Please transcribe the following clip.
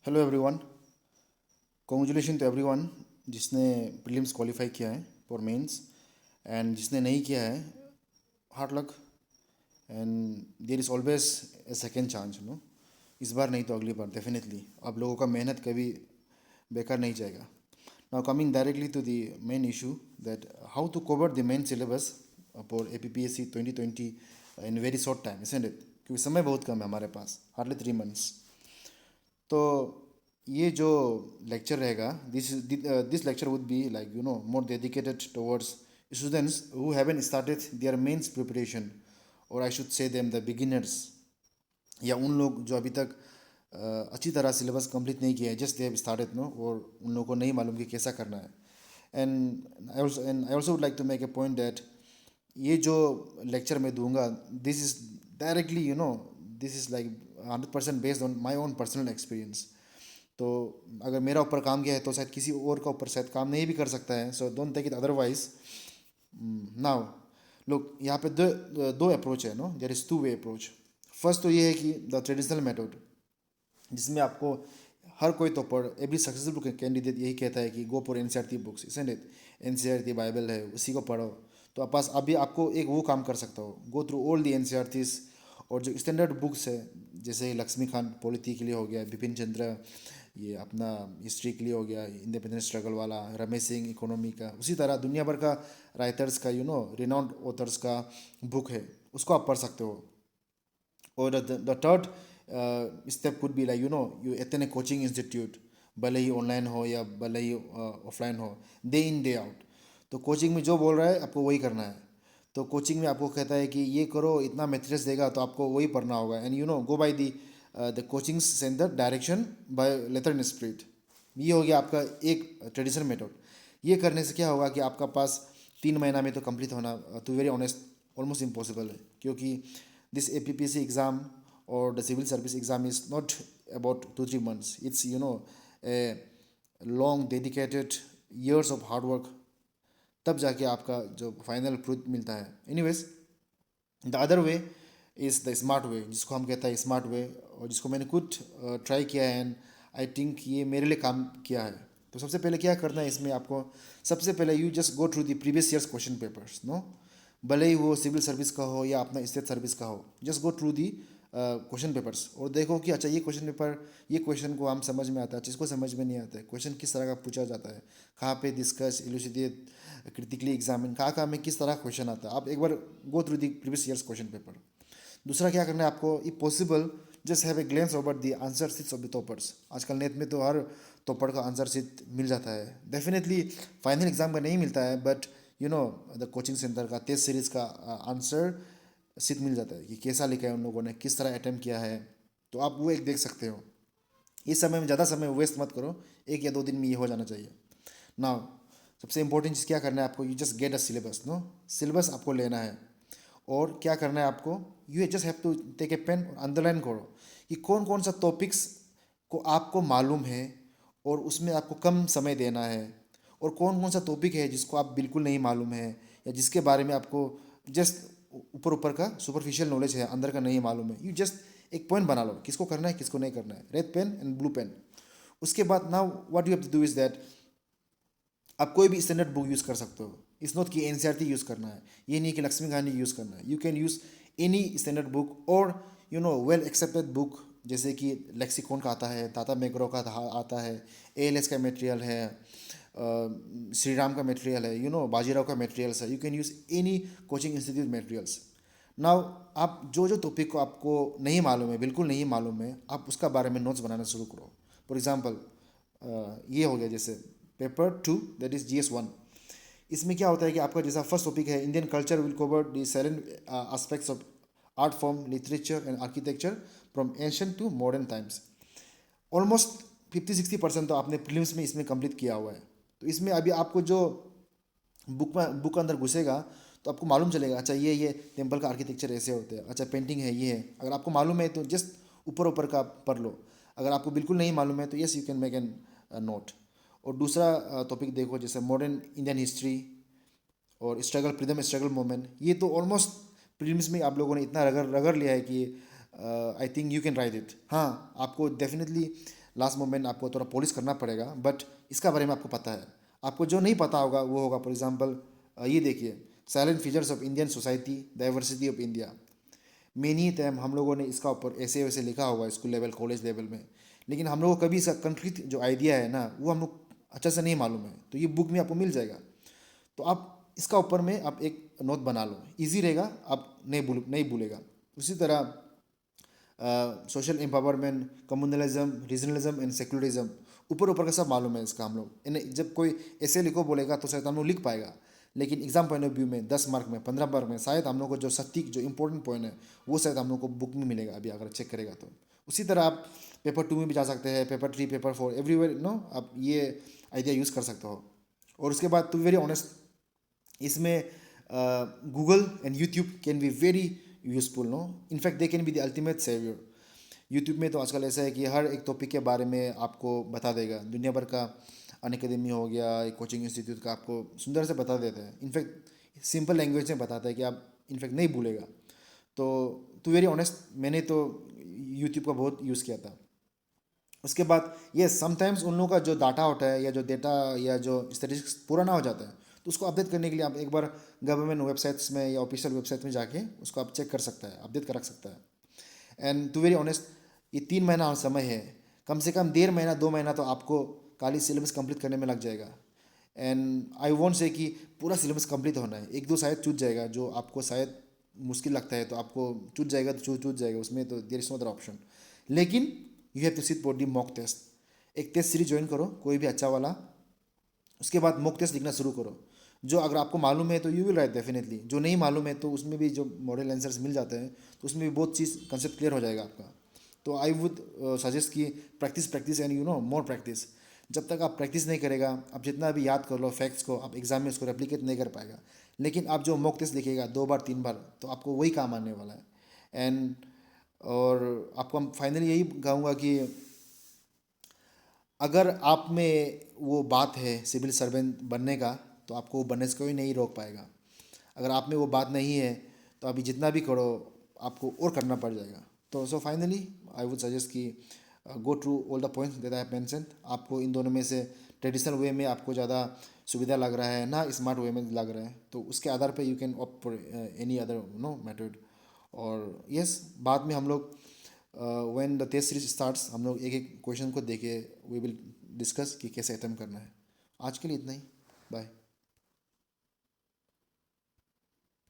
Hello everyone. Congratulation to everyone जिसने prelims qualify किया है फॉर मेंस, एंड जिसने नहीं किया है, hard luck. And there is always a second chance, इस बार नहीं तो अगली बार डेफिनेटली आप लोगों का मेहनत कभी बेकार नहीं जाएगा। Now coming directly to the main issue, that how to cover the main syllabus for APPSC 2020 in very short time, isn't it? क्योंकि समय बहुत कम है हमारे पास, हार्डली 3 मंथ्स। तो ये जो लेक्चर रहेगा, this lecture would be like more dedicated towards students who haven't started their mains preparation, और I should say them the beginners, या उन लोग जो अभी तक अच्छी तरह सिलेबस कंप्लीट नहीं किया है, just they have started no, और उन लोगों को नहीं मालूम कि कैसा करना है। And I also would like to make a point that ये जो लेक्चर मैं दूंगा, this is directly this is like 100% based on my own personal experience. तो अगर मेरा ऊपर काम किया है तो शायद किसी और का ऊपर शायद काम नहीं भी कर सकता है, so don't take it otherwise. Now लोग यहाँ पे दो दो अप्रोच है, there is two way approach. First तो ये है कि द ट्रेडिशनल मेथड, जिसमें आपको हर कोई तो पढ़, एवरी सक्सेसफुल कैंडिडेट यही कहता है कि go for NCERT books, isn't it? NCERT Bible है, उसी को पढ़ो। तो आप पास अभी आपको एक वो काम कर सकता हो, गो थ्रू ऑल दी NCERTs, और जो स्टैंडर्ड बुक्स है, जैसे लक्ष्मीकांत पॉलिटी के लिए हो गया, बिपिन चंद्र ये अपना हिस्ट्री के लिए हो गया, इंडिपेंडेंस स्ट्रगल वाला, रमेश सिंह इकोनॉमी का, उसी तरह दुनिया भर का राइटर्स का, रिनाउंड ऑथर्स का बुक है, उसको आप पढ़ सकते हो। और the third step could be like you attend A coaching institute, भले ही ऑनलाइन हो या भले ही ऑफलाइन हो, डे इन डे आउट। तो कोचिंग में जो बोल रहा है आपको वही करना है। तो कोचिंग में आपको कहता है कि ये करो, इतना मेथड्स देगा, तो आपको वही पढ़ना होगा। And go by the coaching centre direction by letter in spirit. ये हो गया आपका एक ट्रेडिशनल मेथड। ये करने से क्या होगा कि आपका पास 3 महीना में तो कंप्लीट होना, to very honest, almost impossible है। क्योंकि दिस APPSC एग्ज़ाम और the civil service exam is not about 2-3 months, it's a long dedicated years of hard work, तब जाके आपका जो फाइनल फ्रूट मिलता है। Anyways, the other way is the smart way, जिसको हम कहते हैं स्मार्ट वे, और जिसको मैंने खुद ट्राई किया है, एंड आई थिंक ये मेरे लिए काम किया है। तो सबसे पहले क्या करना है इसमें आपको, सबसे पहले you just go through the previous years question papers, भले ही वो सिविल सर्विस का हो या अपना स्टेट सर्विस का हो, just go through the question papers, और देखो कि अच्छा ये क्वेश्चन पेपर, ये क्वेश्चन को हम समझ में आता है, जिसको समझ में नहीं आता है, क्वेश्चन किस तरह का पूछा जाता है, कहाँ पे डिस्कस, इलुसिडेट, क्रिटिकली एग्जामिन, कहाँ कहाँ में किस तरह क्वेश्चन आता है। आप एक बार go through the previous years question paper. दूसरा क्या करना है आपको, if possible just have a glance over the answer sheets of the toppers. आजकल नेट में तो हर टॉपर का आंसर शीट मिल जाता है। डेफिनेटली फाइनल एग्जाम का नहीं मिलता है, बट द कोचिंग सेंटर का टेस्ट सीरीज का आंसर शीट मिल जाता है कि कैसा लिखा है उन लोगों ने, किस तरह अटैम्प्ट किया है। तो आप वो एक देख सकते हो। इस समय में ज़्यादा समय वेस्ट मत करो, 1 या 2 दिन में ये हो जाना चाहिए। नाउ सबसे इंपॉर्टेंट चीज़ क्या करना है आपको, you just get a syllabus, syllabus आपको लेना है। और क्या करना है आपको, you just have to take a pen और अंडरलाइन करो कि कौन कौन सा टॉपिक्स को आपको मालूम है और उसमें आपको कम समय देना है, और कौन कौन सा टॉपिक है जिसको आप बिल्कुल नहीं मालूम है, या जिसके बारे में आपको जस्ट ऊपर ऊपर का सुपरफिशियल नॉलेज है, अंदर का नहीं मालूम है। यू जस्ट एक पॉइंट बना लो, किसको करना है किसको नहीं करना है, red pen and blue pen. उसके बाद now what you have to do is that, आप कोई भी स्टैंडर्ड बुक यूज़ कर सकते हो। इट्स नॉट कि NCERT यूज़ करना है, ये नहीं कि लक्ष्मी कहानी यूज़ करना है। You can use any standard book, और वेल एक्सेप्टेड बुक, जैसे कि लेक्सिकॉन का आता है, टाटा मैक्रो का आता है, ALS का मटेरियल है, श्री राम का मटेरियल है, बाजीराव का मटेरियल्स है। You can use any coaching institute materials. Now आप जो जो टॉपिक को आपको नहीं मालूम है, बिल्कुल नहीं मालूम है, आप उसका बारे में नोट्स बनाना शुरू करो। फॉर एग्जाम्पल ये हो गया जैसे पेपर 2, दैट इज़ GS1। इसमें क्या होता है कि आपका जैसा फर्स्ट टॉपिक है, Indian culture will cover the silent aspects of art form, literature and architecture from ancient to modern times. Almost 50-60% तो आपने प्रीलिम्स में इसमें कंप्लीट किया हुआ है। तो इसमें अभी आपको जो बुक अंदर घुसेगा तो आपको मालूम चलेगा, अच्छा ये टेम्पल का आर्किटेक्चर ऐसे होते हैं, अच्छा पेंटिंग है ये है। अगर आपको मालूम है तो जस्ट ऊपर ऊपर का पढ़ लो। अगर आपको बिल्कुल नहीं मालूम है तो yes, you can make n naught. और दूसरा टॉपिक देखो, जैसे मॉडर्न इंडियन हिस्ट्री और स्ट्रगल, फ्रीडम स्ट्रगल मूवमेंट। ये तो ऑलमोस्ट प्रीलिम्स में आप लोगों ने इतना रगड़ रगड़ लिया है कि I think you can write it. हाँ, आपको डेफिनेटली लास्ट मोमेंट आपको थोड़ा पॉलिश करना पड़ेगा, बट इसका बारे में आपको पता है। आपको जो नहीं पता होगा वो होगा, फॉर एग्जांपल ये देखिए, salient features of Indian society, diversity of India. Many time हम लोगों ने इसका ऊपर ऐसे वैसे लिखा होगा स्कूल लेवल कॉलेज लेवल में, लेकिन हम लोगों को कभी इसका कंक्रीट जो आइडिया है ना वो हम लोग अच्छा से नहीं मालूम है, तो ये बुक में आपको मिल जाएगा। तो आप इसका ऊपर में आप एक नोट बना लो, इजी रहेगा, आप नहीं भूलेगा। उसी तरह social empowerment, communalism, regionalism and secularism, ऊपर ऊपर का सब मालूम है इसका हम लोग। जब कोई ऐसे लिखो बोलेगा तो शायद हम लोग लिख पाएगा, लेकिन एग्जाम पॉइंट ऑफ व्यू में 10 मार्क में 15 मार्क में शायद हम लोग को जो सटीक जो इंपॉर्टेंट पॉइंट है वो शायद हम लोग को बुक में मिलेगा अभी अगर चेक करेगा तो। उसी तरह आप पेपर 2 में भी जा सकते हैं, पेपर 3, पेपर 4, एवरीवेयर नो आप ये आइडिया यूज़ कर सकते हो। और उसके बाद टू वेरी ऑनेस्ट, इसमें Google and YouTube can be very useful no, in fact they can be the ultimate saviour. YouTube में तो आजकल ऐसा है कि हर एक टॉपिक के बारे में आपको बता देगा, दुनिया भर का अनअकैडमी हो गया, एक कोचिंग इंस्टीट्यूट का आपको सुंदर से बता देता है, इनफैक्ट सिंपल लैंग्वेज में बताता है कि आप इनफैक्ट नहीं भूलेगा। तो टू वेरी ऑनेस्ट, मैंने तो यूट्यूब का बहुत यूज़ किया था। उसके बाद ये समटाइम्स उन लोगों का जो डाटा होता है या जो डेटा या जो स्टैटिस्टिक्स पुराना हो जाता है, तो उसको अपडेट करने के लिए आप एक बार गवर्नमेंट वेबसाइट्स में या ऑफिशियल वेबसाइट में जाके उसको आप चेक कर सकता है, अपडेट कर रख सकता है। एंड टू वेरी ऑनेस्ट, ये 3 महीना और समय है, कम से कम 1.5 महीना 2 महीना तो आपको खाली सिलेबस कंप्लीट करने में लग जाएगा। एंड आई वॉन्ट से कि पूरा सिलेबस कंप्लीट होना है, एक दो शायद छूट जाएगा जो आपको शायद मुश्किल लगता है, तो आपको छूट जाएगा तो छूट जाएगा, उसमें तो there is no other option. लेकिन you have to sit for the mock test. एक टेस्ट सीरीज ज्वाइन करो कोई भी अच्छा वाला, उसके बाद मॉक टेस्ट लिखना शुरू करो। जो अगर आपको मालूम है तो यू विल राइट डेफिनेटली, जो नहीं मालूम है तो उसमें भी जो मॉडल आंसर्स मिल जाते हैं तो उसमें भी बहुत चीज़ कंसेप्ट क्लियर हो जाएगा आपका। तो आई वुड सजेस्ट कि practice practice and you know more practice. जब तक आप प्रैक्टिस नहीं करेगा, आप जितना भी याद कर लो फैक्ट्स को, आप एग्जाम में उसको रेप्लिकेट नहीं कर पाएगा। लेकिन आप जो मॉक टेस्ट लिखेगा 2 बार 3 बार, तो आपको वही काम आने वाला है। एंड और आपको फाइनली यही कहूँगा कि अगर आप में वो बात है सिविल सर्वेंट बनने का, तो आपको वो बनने से कोई नहीं रोक पाएगा। अगर आप में वो बात नहीं है तो अभी जितना भी करो आपको और करना पड़ जाएगा। तो so finally I would suggest कि go through all the points that I have mention. आपको इन दोनों में से ट्रेडिशनल वे में आपको ज़्यादा सुविधा लग रहा है ना स्मार्ट वे में लग रहा है, तो उसके आधार पे you can opt for any other no method. और यस, बाद में हम लोग when the test series starts हम लोग एक एक क्वेश्चन को देखे वी विल डिस्कस कि कैसे अटेम्प्ट करना है। आज के लिए इतना ही, बाय।